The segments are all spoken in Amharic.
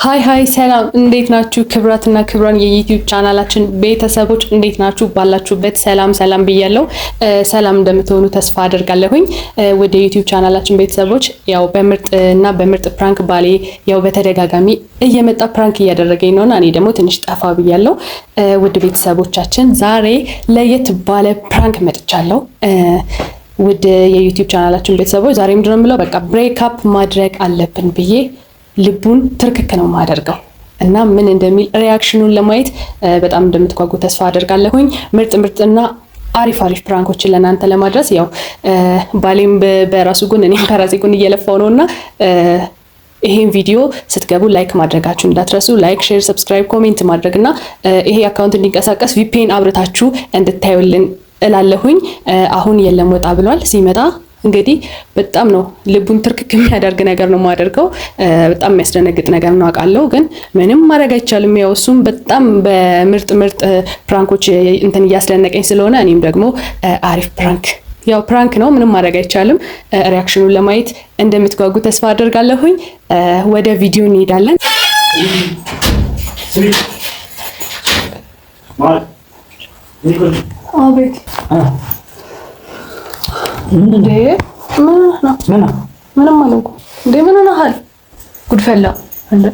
ሃይ ሰላም እንዴት ናችሁ? ክብራትና ክብራን የዩቲዩብ ቻናላችን ቤተሰቦች እንዴት ናችሁ? ባላችሁበት ሰላም ብያለሁ። ሰላም እንደምትሆኑ ተስፋ አደርጋለሁኝ። ወደ ዩቲዩብ ቻናላችን ቤተሰቦች ያው በምርጥ ፕራንክ ባሌ ያው በተደጋጋሚ እየመጣ ፕራንክ እያደረገኝ ነውና እኔ ደግሞ ትንሽ ጠፋ ብያለሁ። ውድ ቤተሰቦቻችን ዛሬ ለየት ባለ ፕራንክ መጥቻለሁ። ውድ የዩቲዩብ ቻናላችን ቤተሰቦች ዛሬ ምንድነው የምለው በቃ ብሬክ አፕ ማድረግ አለብን ብዬ ልቡን ትርክክ ነው ማደርገው እና ምን እንደሚል ሪያክሽኑን ለማየት በጣም እንደምትጓጉ ተስፋ አደርጋለሁኝ። ምርጥና አሪፍ ፕራንኮችን ለናንተ ለማድረስ ያው ባሌም በራሱ ጎን እኔም በራሴ ጎን እየለፋው ነውና ይሄን ቪዲዮ ስትገቡ ላይክ ማድረጋችሁ እንዳትረሱ። ላይክ፣ ሼር፣ ሰብስክራይብ፣ ኮሜንት ማድረግና ይሄ አካውንት እንዲንቀሳቀስ ቪፒኤን አብርታችሁ እንድታዩልን እላለሁኝ። አሁን የለም ወጣ ብሏል። ሲመጣ እንግዲህ በጣም ነው ልቡን ትርክክ የሚያደርግ ነገር ነው የማደርገው። በጣም የሚያስደነግጥ ነገር ነው አውቃለሁ፣ ግን ምንም ማድረግ አይቻልም። ያው እሱም በጣም በምርጥ ፕራንኮች እንትን እያስደነቀኝ ስለሆነ እኔም ደግሞ አሪፍ ፕራንክ ነው፣ ምንም ማድረግ አይቻልም። ሪያክሽኑን ለማየት እንደምትጓጉ ተስፋ አደርጋለሁኝ። ወደ ቪዲዮ እንሄዳለን። አቤት እንዴ ምንም አልኩ እንዴ ምን ሆነሃል? ጉድፈላ እንዴ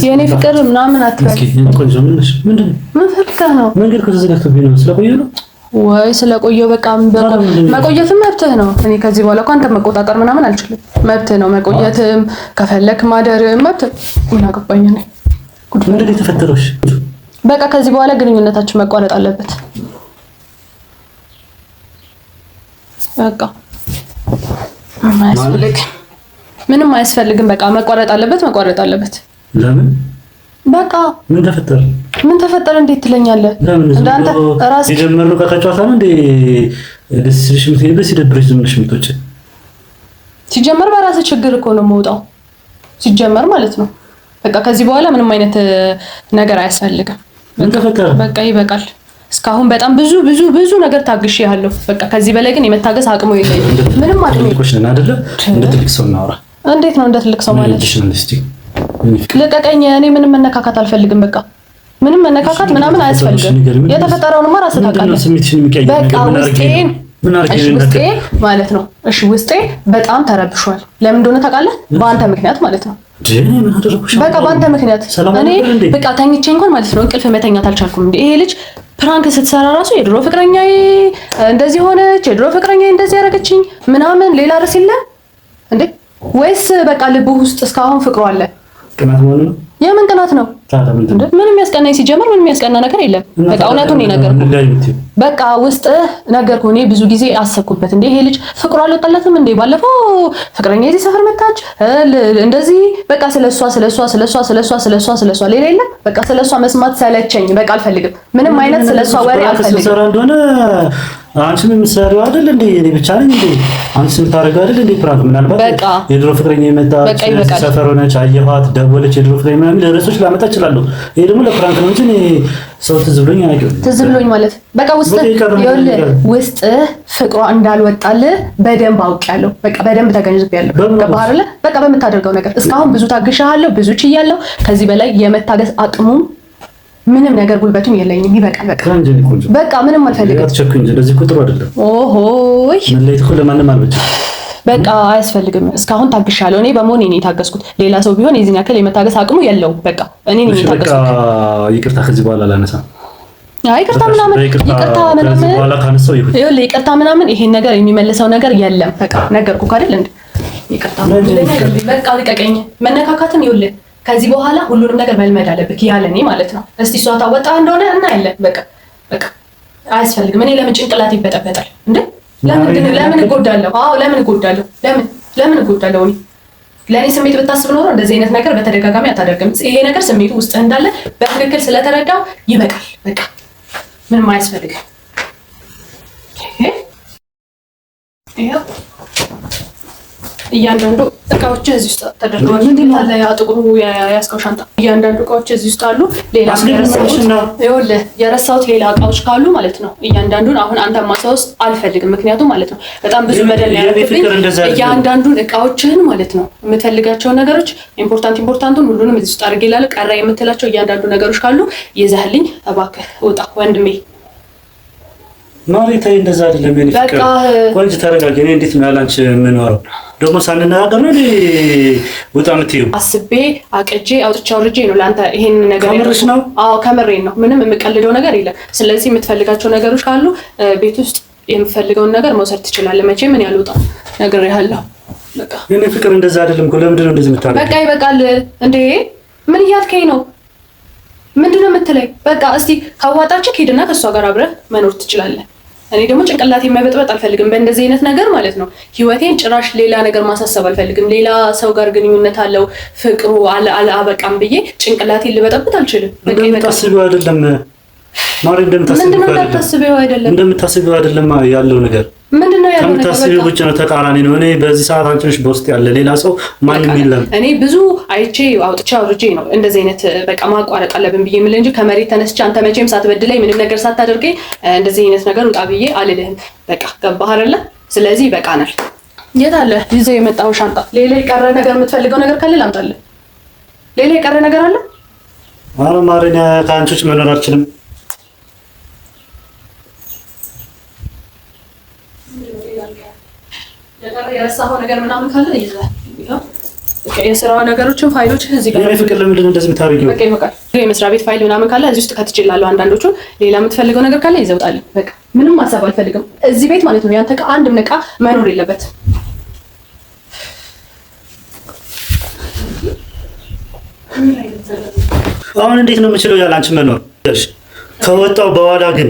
የኔ ፍቅር ምናምን አትበል። ምን ፈልገህ ነው? መንገድ ከተዘጋግቶብኝ ነው። ስለቆየሁ ነው ወይ ስለቆየሁ? በቃ መቆየትም መብትህ ነው። እኔ ከዚህ በኋላ እኮ አንተ መቆጣጠር ምናምን አልችልም። መብትህ ነው መቆየትም፣ ከፈለክ ማደርም መብትህ። ምን አገባኝ እኔ። ምንድን ነው የተፈጠረው? በቃ ከዚህ በኋላ ግንኙነታችን መቋረጥ አለበት። በቃ ምንም አያስፈልግም። በቃ መቋረጥ አለበት። ለምን? በቃ ምን ተፈጠረ እንዴት ትለኛለህ? እንዳንተ ራስ የጀመርነው ከታጫዋታ ነው እንዴ? ደስሽ ምትሄድበት ሲደብርሽ ዝም ብለሽ ምትወጪ? ሲጀመር በራስ ችግር እኮ ነው የምወጣው ሲጀመር ማለት ነው። በቃ ከዚህ በኋላ ምንም አይነት ነገር አያስፈልግም። በቃ ይበቃል። እስካሁን በጣም ብዙ ነገር ታግሼሃለሁ። በቃ ከዚህ በላይ ግን የመታገስ አቅሙ የለኝም። ምንም አቅም የለኝም አይደለ? እንደ ትልቅ ሰው እናውራ። እንዴት ነው እንደ ትልቅ ሰው ማለት? ልቀቀኝ። እኔ ምንም መነካካት አልፈልግም። በቃ ምንም መነካካት ምናምን አያስፈልግም። የተፈጠረውንማ ራስህ ታውቃለህ። በቃ ውስጤ ማለት ነው። እሺ ውስጤ በጣም ተረብሿል። ለምን እንደሆነ ታውቃለህ? በአንተ ምክንያት ማለት ነው። በቃ በአንተ ምክንያት እኔ በቃ ተኝቼ እንኳን ማለት ነው እንቅልፍ መተኛት አልቻልኩም። እንዴ ይሄ ልጅ ፕራንክ ስትሰራ ራሱ የድሮ ፍቅረኛዬ እንደዚህ ሆነች፣ የድሮ ፍቅረኛዬ እንደዚህ ያደረገችኝ ምናምን ሌላ ርዕስ የለ እንዴ? ወይስ በቃ ልብህ ውስጥ እስካሁን ፍቅሩ አለ? ቅናት ማለት ነው። የምን ቅናት ነው? ምንም የሚያስቀናኝ ሲጀመር ምንም የሚያስቀና ነገር የለም። በቃ እውነቱን ነው ነገርኩህ። በቃ ውስጥ ነገርኩህ። እኔ ብዙ ጊዜ አሰብኩበት። እንዴ ይሄ ልጅ ፍቅሩ አልወጣለትም እንዴ? ባለፈው ፍቅረኛ እዚህ ሰፈር መጣች እንደዚህ በቃ ስለሷ ሌላ የለም። በቃ ስለሷ መስማት ሰለቸኝ። በቃ አልፈልግም። ምንም አይነት ስለሷ ወሬ አልፈልግም። አንቺ ምን ምሳሌው አይደል እንዴ? እኔ ብቻ ነኝ እንዴ? አንቺ የምታደርገው አይደል እንዴ? ፕራንክ ምናልባት የድሮ ፍቅረኛ የመጣች ሰፈር ሆነች፣ አየኋት፣ ደወለች፣ የድሮ ፍቅረኛ ምናምን ለርዕሶች ላመጣ እችላለሁ። ይሄ ደግሞ ለፕራንክ ነው እንጂ ሰው ትዝ ብሎኝ አይደለም። ትዝ ብሎኝ ማለት በቃ ውስጥ ፍቅሯ እንዳልወጣልህ በደንብ አውቄያለሁ። በቃ በደንብ ተገንዝቤያለሁ። ገባህ አይደለ? በቃ በምታደርገው ነገር እስካሁን ብዙ ታግሻለሁ፣ ብዙ ችያለሁ። ከዚህ በላይ የመታገስ አቅሙም ምንም ነገር ጉልበቱም የለኝም። ይበቃል። በቃ ምንም አልፈልግም። አትቸኩኝ እንጂ እንደዚህ ቁጥሩ አይደለም። ኦሆይ መለየት እኮ ለማንም አልበጀም። በቃ አያስፈልግም። እስካሁን ታግሻለሁ። እኔ በመሆኔ ነው የታገስኩት። ሌላ ሰው ቢሆን የዚህን ያክል የመታገስ አቅሙ የለውም። በቃ እኔ ነኝ የታገስኩት። በቃ ይቅርታ፣ ከዚህ በኋላ አላነሳም። ይቅርታ ምናምን ይቅርታ ምናምን ይሄን ነገር የሚመልሰው ነገር የለም። በቃ ነገርኩህ አይደል እንዴ? ይቅርታ በቃ ልቀቀኝ። መነካካትን ይኸውልህ ከዚህ በኋላ ሁሉንም ነገር መልመድ አለብህ ያለኔ ማለት ነው። እስቲ እሷ ታወጣ እንደሆነ እናያለን። በቃ አያስፈልግም። እኔ ለምን ጭንቅላት ይበጠበጣል እንዴ? ለምን እጎዳለሁ? አዎ ለምን እጎዳለሁ? ለምን እጎዳለሁ? ለኔ ስሜት ብታስብ ኖሮ እንደዚህ አይነት ነገር በተደጋጋሚ አታደርግም። ይሄ ነገር ስሜቱ ውስጥ እንዳለ በትክክል ስለተረዳው ይበቃል። በቃ ምንም አያስፈልግም። እያንዳንዱ እቃዎች እዚህ ውስጥ ተደርገዋል። ምንድነው አለ ያ ጥቁሩ ያስቀው ሻንጣ እያንዳንዱ እቃዎች እዚህ ውስጥ አሉ። ሌላ የረሳሁት ሌላ እቃዎች ካሉ ማለት ነው እያንዳንዱን አሁን አንተ ማሳውስ አልፈልግም። ምክንያቱም ማለት ነው በጣም ብዙ መደል ያለብኝ እያንዳንዱን እቃዎችህን ማለት ነው የምትፈልጋቸው ነገሮች ኢምፖርታንቱን ሁሉንም እዚህ ውስጥ አድርጌ ላለ ቀራ የምትላቸው እያንዳንዱ ነገሮች ካሉ ይዘህልኝ እባክህ ውጣ ወንድሜ። ማሪታይ እንደዛ አይደለም የኔ ፍቅር። ቆንጆ ተረጋጊ። እኔ እንዴት ነው ያላንቺ የምኖረው? ደግሞ ሳንነጋገር ነው ውጣ የምትይው? አስቤ አቅጄ አውጥቼ አውርጄ ነው ለአንተ ይሄን ነገር ከምርሽ ነው? አዎ ከምሬን ነው። ምንም የምቀልደው ነገር የለም። ስለዚህ የምትፈልጋቸው ነገሮች ካሉ ቤት ውስጥ የምፈልገውን ነገር መውሰድ ትችላለህ። መቼም ምን ያልወጣ ነገር ያለው በቃ የኔ ፍቅር እንደዛ አይደለም እኮ። ለምንድን ነው እንደዚህ የምታደርገው? በቃ ይበቃል እንዴ! ምን እያልከኝ ነው? ምንድነው የምትለኝ? በቃ እስቲ ካዋጣችሁ ሄድና ከሷ ጋር አብረህ መኖር ትችላለህ። እኔ ደግሞ ጭንቅላቴ መበጥበጥ አልፈልግም በእንደዚህ አይነት ነገር ማለት ነው። ህይወቴን ጭራሽ ሌላ ነገር ማሳሰብ አልፈልግም። ሌላ ሰው ጋር ግንኙነት አለው ፍቅሩ አበቃም ብዬ ጭንቅላቴን ልበጠብጥ አልችልም። እንደምታስቢው አይደለም ማሪ፣ እንደምታስቢው አይደለም ያለው ነገር ምንድነው ያለው ነገር? ከምታስቢው ውጭ ነው፣ ተቃራኒ ነው። እኔ በዚህ ሰዓት አንቺ ነሽ በውስጥ ያለ ሌላ ሰው ማንም የለም። እኔ ብዙ አይቼ አውጥቼ አውርጄ ነው እንደዚህ አይነት በቃ ማቋረጥ አለብን ብዬ ምን እንጂ ከመሬት ተነስቼ አንተ መቼም ሳትበድለኝ ምንም ነገር ሳታደርገኝ እንደዚህ አይነት ነገር ውጣ ብዬ አልልህም። በቃ ገባህ አይደለ? ስለዚህ በቃናል። የት አለ ይዘው የመጣው ሻንጣ? ሌላ የቀረ ነገር የምትፈልገው ነገር ካለ ላምጣልህ። ሌላ የቀረ ነገር አለ? ኧረ ማሪ፣ ከአንቺ ውጭ መኖር አልችልም። የረሳኸው ነገር ምናምን ካለ ይዘህ በቃ የስራ ነገሮችን ፋይሎች እዚህ ጋር ፍቅር ለምንድን ነው እንደዚህ የምታደርጊው? በቃ ይበቃል። የመስሪያ ቤት ፋይል ምናምን ካለ እዚህ ውስጥ ከትችላለሁ። አንዳንዶቹ ሌላ የምትፈልገው ነገር ካለ ይዘህ ውጣልኝ። በቃ ምንም ማሰብ አልፈልግም እዚህ ቤት ማለት ነው። ያንተ አንድም ዕቃ መኖር የለበት። አሁን እንዴት ነው የምችለው ያለ አንቺ መኖር? ከወጣው በኋላ ግን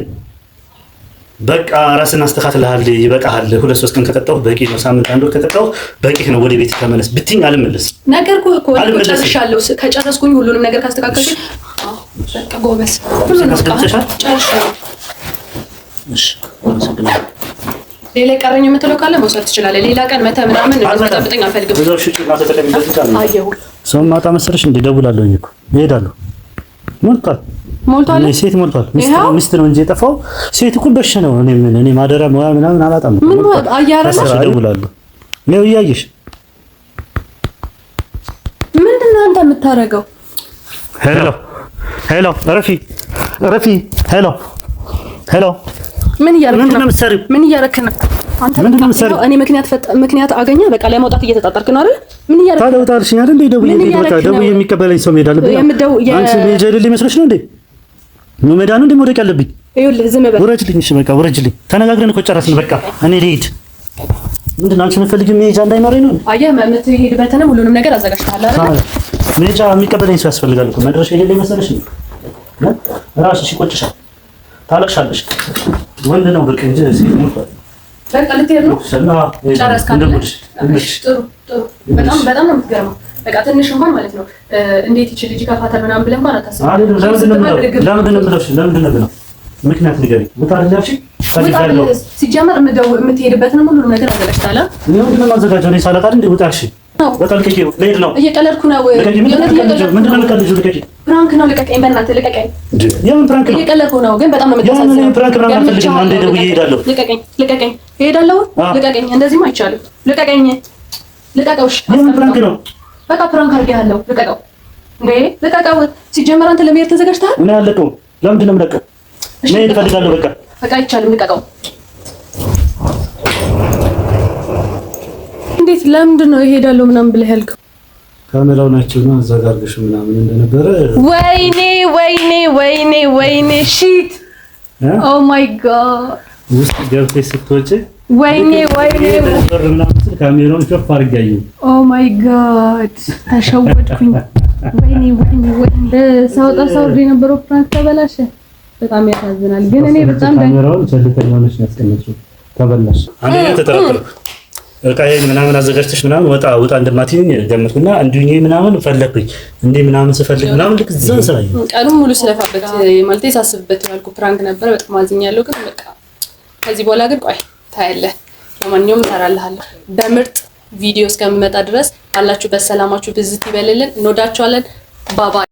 በቃ ራስን አስተካክለሃል፣ ይበቃሃል። 2-3 ቀን ከቀጣሁ በቂ ነው። ሳምንት አንድ ወር ከቀጣሁ በቂ ነው። ወደ ቤት ተመለስ ብትኝ አልመለስም። ነገርኩህ እኮ ጨርሻለሁ። ከጨረስኩኝ ሁሉንም ነገር ካስተካከልኩኝ በቃ ጎበዝ ሁሉንም ጨርሻለሁ። እሺ ሌላ ቀረኝ የምትለው ካለ መውሰድ ትችላለህ። ሌላ ቀን መተህ ምናምን እንድትጠብጠኝ አልፈልግም። ብዙ ሽጭና ተጠቀሚበት ይቻላል። አየሁ ሰው ማታ መሰለሽ እንደ ደውላለሁኝ እኮ እሄዳለሁ። ሞልቷል። ሴት ሞልቷል። ሚስት ነው እንጂ የጠፋው ሴት እኮ በሽ ነው። እኔ ማደራ ምናምን አላጣም። ምን አያረላሽ እደውላለሁ። ነው እያየሽ ምንድን ነው አንተ የምታረገው? ሄሎ ረፊ ሄሎ ምን እያረክ ነው? ምን እያረክ ነው አንተ? እኔ ምክንያት አገኘ በቃ ለመውጣት እየተጣጣርክ ነው አይደል? ምን እያረክ ነው? ታለውጣልሽ አይደል? ደውዬ የሚቀበለኝ ሰው መሄድ አለብኝ። አንቺ ልጅ አይደል ይመስልሽ ነው እንዴ? ነው መዳኑ እንደ መውደቅ ያለብኝ? ይኸውልህ ዝም በል። ውረጅልኝ። እሺ በቃ ውረጅልኝ። ተነጋግረን እኮ ጨረስን። በቃ እኔ ልሂድ። ምንድን ነው አንቺ የምትፈልጊው? መሄጃ እንዳይኖረኝ ነው? አየህ የምትሄድበትንም ሁሉንም ነገር አዘጋጅተሃል አይደል? መሄጃ የሚቀበለኝ ሰው ያስፈልጋል እኮ። መድረሻ የሌለኝ መሰለሽ ነው? እራስሽ ይቆጭሻል፣ ታለቅሻለሽ። ወንድ ነው በቃ እንጂ ሴት ሞልቷል። በቃ ልትሄድ ነው? ጨረስክ አይደል? ጥሩ። በጣም ነው የምትገርመው። በቃ ትንሽ እንኳን ማለት ነው እንዴት ይችል ልጅ ከፋተር ምናምን ብለህ እንኳን አታስብም። ለምንድን ነው ብለው ምክንያት ንገሪኝ። ሲጀመር የምትሄድበትን ሁሉ ነገር አዘጋጅተሃል። ምንድን ነው የማዘጋጀው? እኔ ሳላውቅ አይደል? ውጣ። እሺ በጣም ልቀቂው። ልሄድ ነው። እየቀለድኩ ነው። ምንድን ነው የምትቀልጂው? ልቀቂኝ። ፕራንክ ነው። ልቀቀኝ፣ በእናትህ ልቀቀኝ። የምን ፕራንክ ነው? እየቀለድኩ ነው፣ ግን በጣም ነው የምታሳዝነው። ፕራንክ ምናምን አልፈልግም። አንዴ ደውዬ እሄዳለሁ። ልቀቀኝ፣ እሄዳለሁ። ልቀቀኝ። እንደዚህማ አይቻልም። ልቀቀኝ። ልቀቀው። እሺ የምን ፕራንክ ነው? በቃ ፕራንክ አድርጌሃለሁ። ልቀቀው እንዴ! ልቀቀው። ሲጀመር አንተ ለመሄድ ተዘጋጅተሃል? እኔ አለቀው። ለምንድን ነው የምለቀው? እኔ እፈልጋለሁ። በቃ አይቻልም። ልቀቀው። እንዴት? ለምንድን ነው እሄዳለሁ ምናምን ብለህ ያልከው? ካሜራው ናቸው ነው አዘጋርገሽ ምናምን እንደነበረ። ወይኔ ሺት! ኦ ማይ ጋድ! ውስጥ ገብተሽ ስትወጪ ወይኔ ካሜራውን ከፍ አድርጋለሁ። ኦ ማይ ጋድ! ተሸወድኩኝ። ወይኔ ሳውርድ የነበረው ፕራንክ ተበላሸ። በጣም ያሳዝናል። ግን እኔ በጣም ካሜራውን ቸልተኛ ሆነሽ ነው ያስቀመጥሽው። ተበላሽ። አንዴ ተጠራጠርኩ። እቃዬን ምናምን አዘጋጅተሽ ምናምን ወጣ እንደማትይኝ ገመትኩና እንዲሁ ምናምን ፈለኩኝ እንዴ ምናምን ስፈልግ ምናምን ልክ እዛ ስራዬ ቀኑን ሙሉ ስለፋበት ማለት ሳስብበት ያልኩ ፕራንክ ነበር። በጣም አዝኛለሁ። ግን በቃ ከዚህ በኋላ ግን ቆይ ታያለህ። ለማንኛውም እሰራልሃለሁ በምርጥ ቪዲዮ እስከሚመጣ ድረስ ባላችሁበት ሰላማችሁ ብዝት ይበልልን። እንወዳችኋለን። ባባ